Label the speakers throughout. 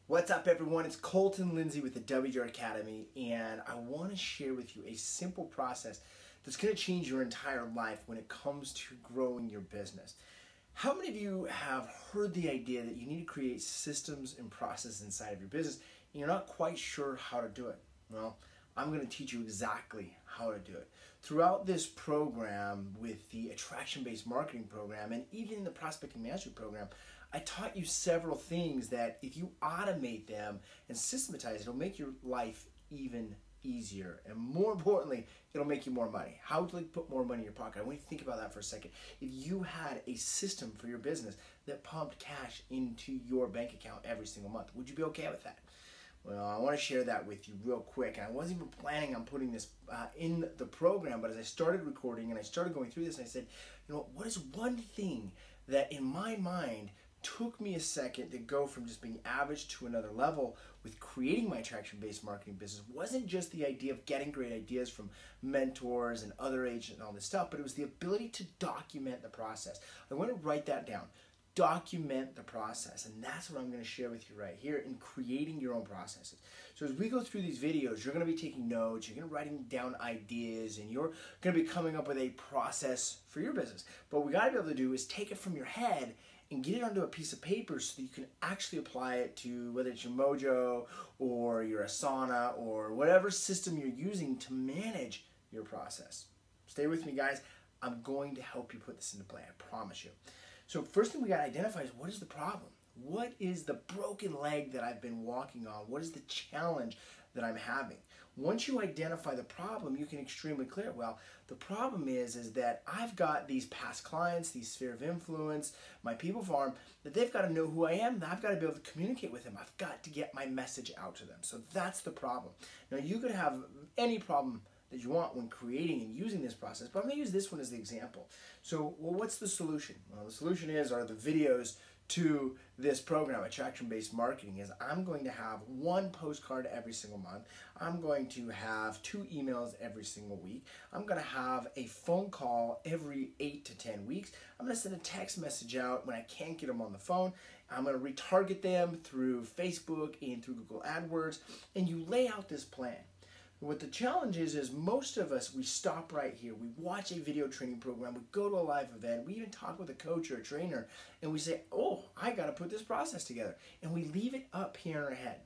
Speaker 1: What's up, everyone? It's Colton, Lindsay with the WDR Academy, and I want to share with you a simple process that's going to change your entire life when it comes to growing your business. How many of you have heard the idea that you need to create systems and processes inside of your business and you're not quite sure how to do it? Well, I'm going to teach you exactly how to do it. Throughout this program with the attraction-based marketing program and even the prospecting mastery program, I taught you several things that if you automate them and systematize, it'll make your life even easier. And more importantly, it'll make you more money. How to put more money in your pocket? I want you to think about that for a second. If you had a system for your business that pumped cash into your bank account every single month, would you be okay with that? Well, I want to share that with you real quick. And I wasn't even planning on putting this in the program, but as I started recording and I started going through this, I said, you know, what is one thing that in my mind took me a second to go from just being average to another level with creating my attraction-based marketing business? Wasn't just the idea of getting great ideas from mentors and other agents and all this stuff, but it was the ability to document the process. I want to write that down. Document the process, and that's what I'm going to share with you right here in creating your own processes. So as we go through these videos, you're going to be taking notes, you're going to be writing down ideas, and you're going to be coming up with a process for your business. But what we got to be able to do is take it from your head and get it onto a piece of paper so that you can actually apply it to whether it's your Mojo or your Asana or whatever system you're using to manage your process. Stay with me, guys. I'm going to help you put this into play, I promise you. So first thing we got to identify is, what is the problem? What is the broken leg that I've been walking on? What is the challenge that I'm having? Once you identify the problem, you can extremely clear, well, the problem is that I've got these past clients, these sphere of influence, my people farm, that they've got to know who I am, and I've got to be able to communicate with them. I've got to get my message out to them. So that's the problem. Now, you could have any problem that you want when creating and using this process, but I'm going to use this one as the example. So, well, what's the solution? Well, the solution are the videos to this program, Attraction-Based Marketing, is I'm going to have one postcard every single month. I'm going to have 2 emails every single week. I'm going to have a phone call every 8 to 10 weeks. I'm going to send a text message out when I can't get them on the phone. I'm going to retarget them through Facebook and through Google AdWords, and you lay out this plan. What the challenge is most of us, we stop right here. We watch a video training program, we go to a live event, we even talk with a coach or a trainer, and we say, oh, I got to put this process together. And we leave it up here in our head.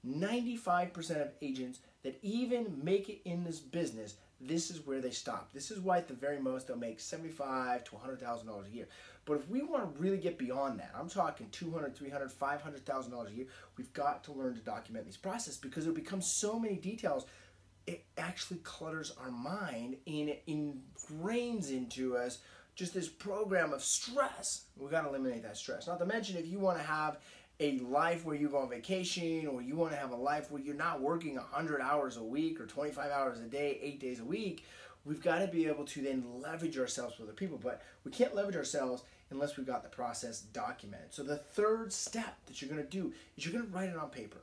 Speaker 1: 95% of agents that even make it in this business, this is where they stop. This is why at the very most they'll make $75,000 to $100,000 a year. But if we want to really get beyond that, I'm talking $200,000, $300,000, $500,000 a year, we've got to learn to document these processes, because it becomes so many details. It actually clutters our mind and it ingrains into us just this program of stress. We've got to eliminate that stress. Not to mention, if you want to have a life where you go on vacation, or you want to have a life where you're not working 100 hours a week or 25 hours a day, 8 days a week, we've got to be able to then leverage ourselves with other people. But we can't leverage ourselves unless we've got the process documented. So the third step that you're going to do is you're going to write it on paper.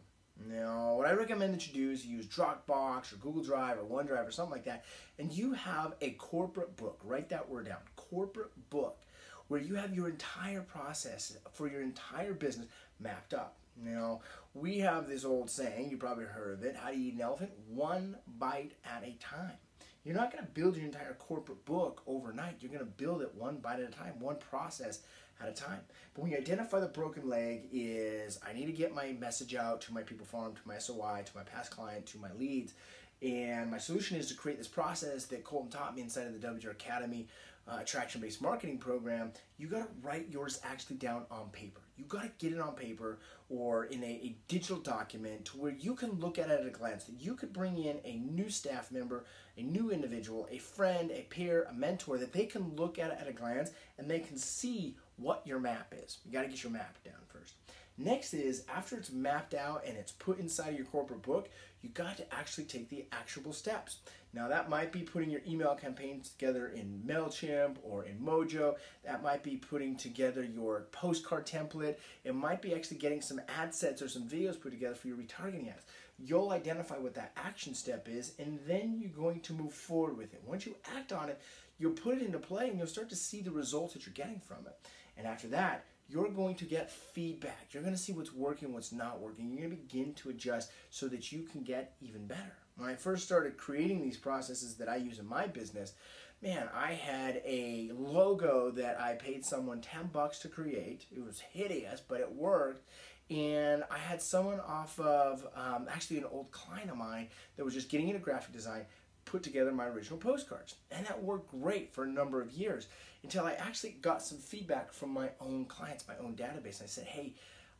Speaker 1: Now, what I recommend that you do is use Dropbox or Google Drive or OneDrive or something like that, and you have a corporate book. Write that word down, corporate book, where you have your entire process for your entire business mapped up. Now, we have this old saying, you probably heard of it, how do you eat an elephant? One bite at a time. You're not going to build your entire corporate book overnight. You're going to build it one bite at a time, one process at a time. But when you identify the broken leg is, I need to get my message out to my people farm, to my SOI, to my past client, to my leads. And my solution is to create this process that Colton taught me inside of the WDR Academy attraction-based marketing program. You got to write yours actually down on paper. You got to get it on paper or in a digital document to where you can look at it at a glance, that you could bring in a new staff member, a new individual, a friend, a peer, a mentor, that they can look at it at a glance and they can see what your map is. You got to get your map down first. Next is, after it's mapped out and it's put inside of your corporate book, you got to actually take the actionable steps. Now, that might be putting your email campaigns together in MailChimp or in Mojo. That might be putting together your postcard template. It might be actually getting some ad sets or some videos put together for your retargeting ads. You'll identify what that action step is, and then you're going to move forward with it. Once you act on it, you'll put it into play and you'll start to see the results that you're getting from it. And after that, you're going to get feedback. You're going to see what's working, what's not working. You're going to begin to adjust so that you can get even better. When I first started creating these processes that I use in my business, man, I had a logo that I paid someone $10 to create. It was hideous, but it worked. And I had someone off of, actually an old client of mine that was just getting into graphic design, put together my original postcards. And that worked great for a number of years until I actually got some feedback from my own clients, my own database. I said, hey,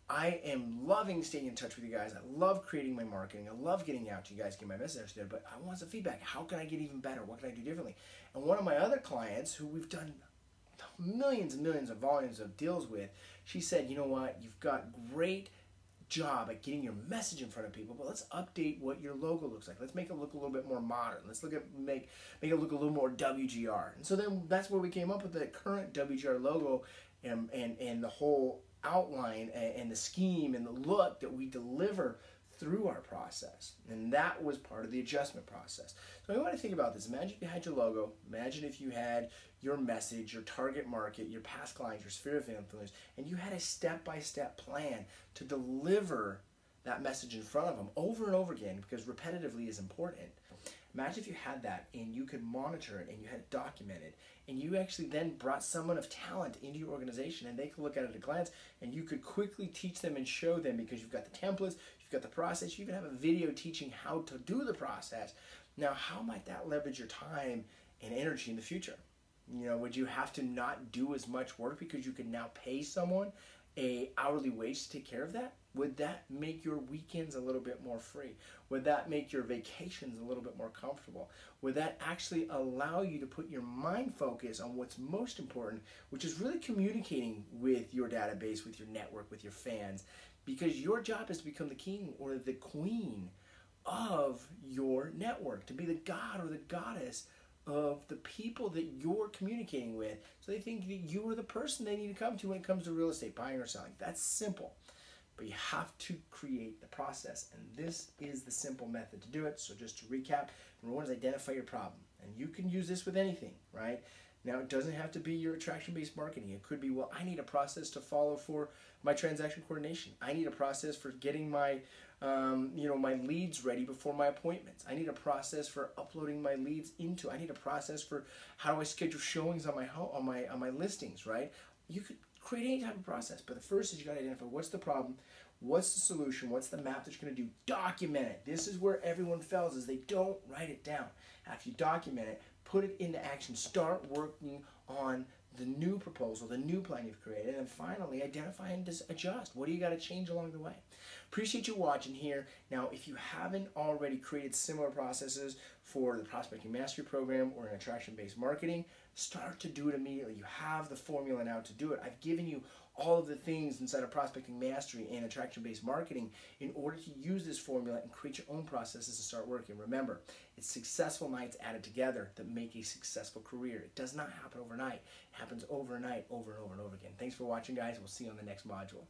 Speaker 1: I am loving staying in touch with you guys. I love creating my marketing. I love getting out to you guys, getting my message out there, but I want some feedback. How can I get even better? What can I do differently? And one of my other clients, who we've done millions and millions of volumes of deals with, she said, you know what, you've got great job at getting your message in front of people, but let's update what your logo looks like. Let's make it look a little bit more modern. Let's look at make it look a little more WGR. And so then that's where we came up with the current WGR logo and the whole outline and the scheme and the look that we deliver through our process. And that was part of the adjustment process. So I want to think about this. Imagine if you had your logo. Imagine if you had your message, your target market, your past clients, your sphere of influence, and you had a step-by-step plan to deliver that message in front of them over and over again, because repetitively is important. Imagine if you had that and you could monitor it and you had it documented, and you actually then brought someone of talent into your organization and they could look at it at a glance and you could quickly teach them and show them, because you've got the templates, you've got the process, you even have a video teaching how to do the process. Now, how might that leverage your time and energy in the future? You know, would you have to not do as much work because you could now pay someone a hourly wage to take care of that? Would that make your weekends a little bit more free? Would that make your vacations a little bit more comfortable? Would that actually allow you to put your mind focus on what's most important, which is really communicating with your database, with your network, with your fans? Because your job is to become the king or the queen of your network, to be the god or the goddess of the people that you're communicating with, so they think that you are the person they need to come to when it comes to real estate, buying or selling. That's simple, but you have to create the process, and this is the simple method to do it. So just to recap, number one is identify your problem, and you can use this with anything, right? Now, it doesn't have to be your attraction-based marketing. It could be, well, I need a process to follow for my transaction coordination. I need a process for getting my my leads ready before my appointments. I need a process for uploading my leads into. I need a process for how do I schedule showings on my listings, right? You could create any type of process, but the first is you got to identify what's the problem, what's the solution, what's the map that you're going to do. Document it. This is where everyone fails, is they don't write it down. After you document it, put it into action. Start working on the new proposal, the new plan you've created, and then finally identify and adjust. What do you got to change along the way? Appreciate you watching here. Now, if you haven't already created similar processes for the Prospecting Mastery Program or an attraction-based marketing, start to do it immediately. You have the formula now to do it. I've given you all of the things inside of Prospecting Mastery and attraction-based marketing in order to use this formula and create your own processes and start working. Remember, it's successful nights added together that make a successful career. It does not happen overnight. It happens overnight, over and over and over again. Thanks for watching, guys. We'll see you on the next module.